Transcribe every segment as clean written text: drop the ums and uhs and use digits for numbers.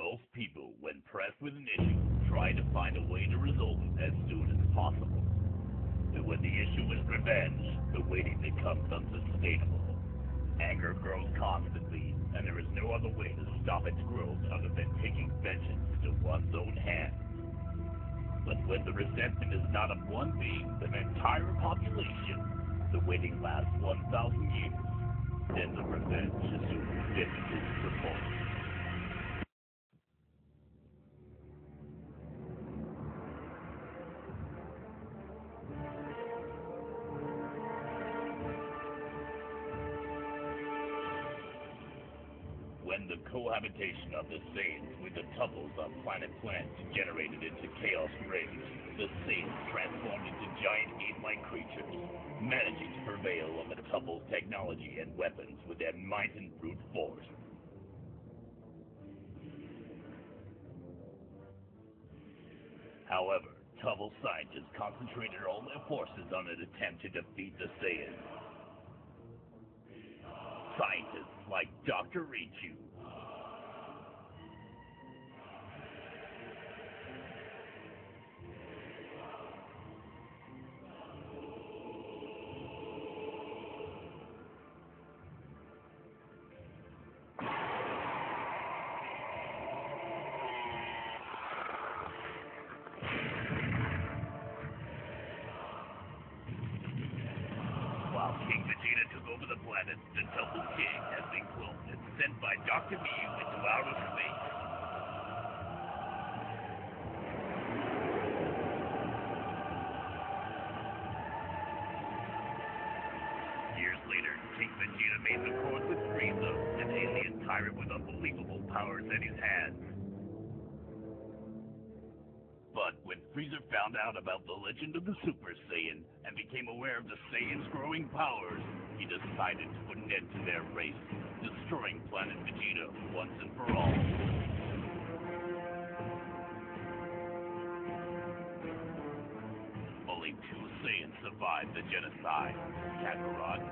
Most people, when pressed with an issue, try to find a way to resolve it as soon as possible. But when the issue is revenge, the waiting becomes unsustainable. Anger grows constantly, and there is no other way to stop its growth other than taking vengeance into one's own hands. But when the resentment is not of one being, but an entire population, the waiting lasts 1,000 years. Then the revenge is soon finished the moment. When the cohabitation of the Saiyans with the Tuffles on planet Plant degenerated into Chaos Rage, the Saiyans transformed into giant ape-like creatures, managing to prevail over the Tuffles' technology and weapons with their might and brute force. However, Tuffles scientists concentrated all their forces on an attempt to defeat the Saiyans. Scientists like Dr. Richu, while King Vegeta took over the planet, the Double King has been cloned and sent by Dr. Miyu into outer space. Years later, King Vegeta made the accord with Frieza, an alien tyrant with unbelievable powers at his hands. But when Frieza found out about the legend of the Super Saiyan and became aware of the Saiyans' growing powers, he decided to put an end to their race, destroying planet Vegeta once and for all. Only 2 Saiyans survived the genocide: Kakarot,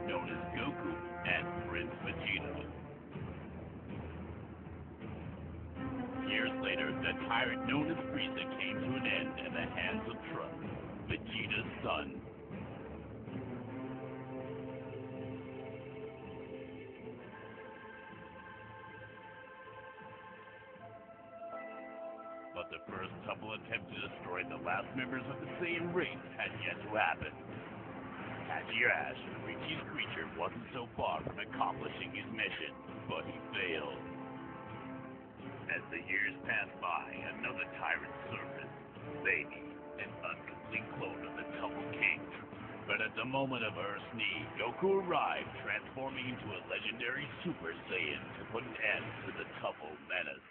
known as Goku, and Prince Vegeta. Years later, the tyrant known as Frieza came to an end in the hands of Trunks, Vegeta's son. But the first Tuffle attempt to destroy the last members of the Saiyan race had yet to happen. Hachiash, Richi's creature, wasn't so far from accomplishing his mission, but he failed. As the years passed by, another tyrant surfaced, maybe an incomplete clone of the Tuffle King. But at the moment of Earth's need, Goku arrived, transforming into a legendary Super Saiyan to put an end to the Tuffle menace.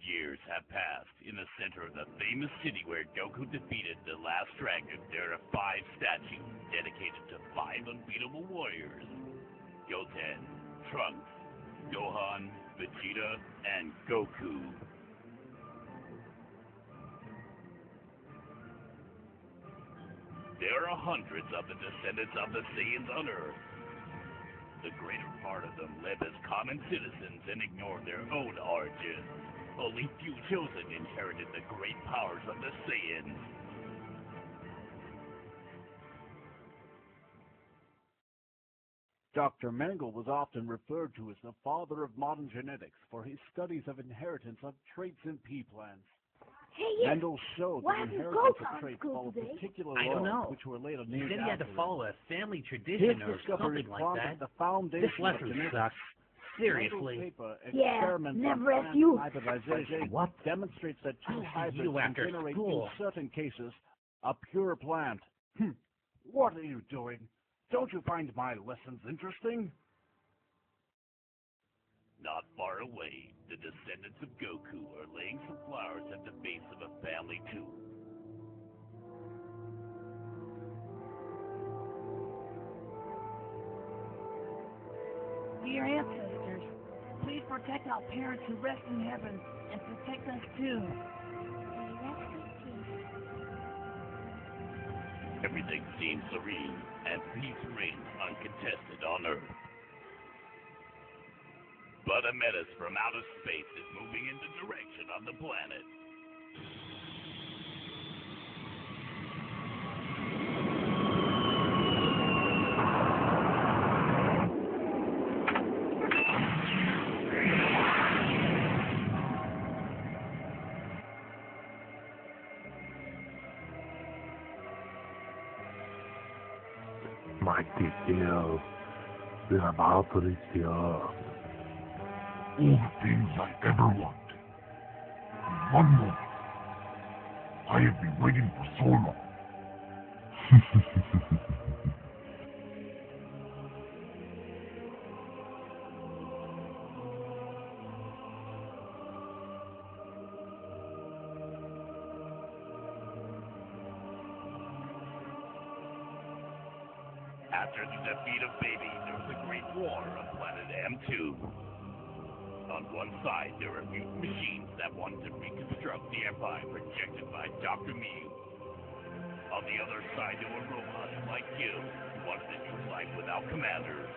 Years have passed. In the center of the famous city where Goku defeated the last dragon, there are 5 statues dedicated to 5 unbeatable warriors: Goten, Trunks, Gohan, Vegeta, and Goku. There are hundreds of the descendants of the Saiyans on Earth. the greater part of them live as common citizens and ignore their own origins. Only few chosen inherited the great powers of the Saiyans. Dr. Mengele was often referred to as the father of modern genetics for his studies of inheritance of traits in pea plants. Hey, yes. Mendel showed Why that didn't inheritance Goku of come to traits school followed today? particular I don't know. laws which were later He named said he had to after him. follow a family His tradition or discovery something like prompted that. the foundation This of lesson genetics. sucks. Seriously. Mendel's paper, Yeah, Experiments never on asked Plant you. Hybridization, What? demonstrates that two I'll see hybrids you can after generate, school. in certain cases, a pure plant. What are you doing? Don't you find my lessons interesting? Not far away, the descendants of Goku are laying some flowers at the base of a family tomb. Dear ancestors, please protect our parents who rest in heaven and protect us too. Everything seems serene, and peace reigns uncontested on Earth. But a menace from outer space is moving in the direction of the planet. Mighty Deal, we're about to reach the Earth. All the things I ever wanted. And one more. I have been waiting for so long. After the defeat of Baby, there was a great war on planet M2. On one side, there were mutant machines that wanted to reconstruct the empire projected by Dr. Mew. On the other side, there were robots like you, who wanted to do life without commanders.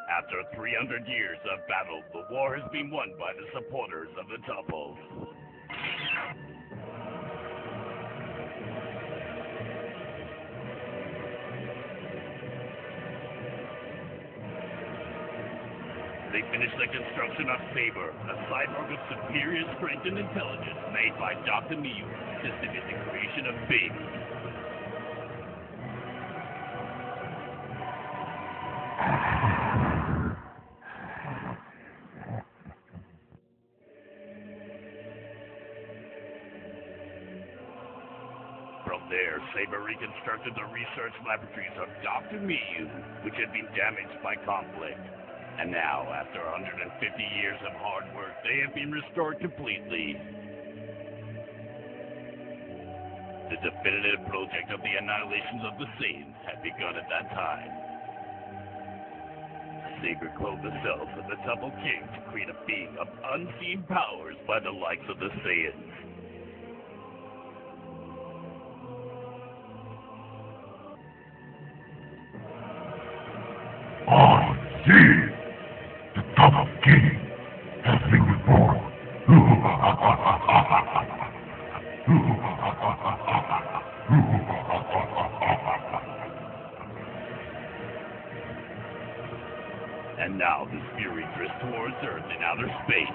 After 300 years of battle, the war has been won by the supporters of the Tupples. They finished the construction of Saber, a cyborg of superior strength and intelligence made by Dr. Mew, assisted in the creation of Baby. From there, Saber reconstructed the research laboratories of Dr. Mew, which had been damaged by conflict. And now, after 150 years of hard work, they have been restored completely. The definitive project of the annihilations of the Saiyans had begun at that time. Saber clothed themselves with the Temple King to create a being of unseen powers by the likes of the Saiyans. I see. The Temple King has been reborn. And now the Fury drifts towards Earth in outer space.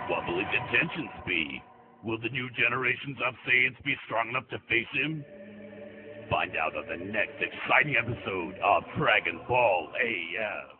What will its intentions be? Will the new generations of Saiyans be strong enough to face him? Find out on the next exciting episode of Dragon Ball AF.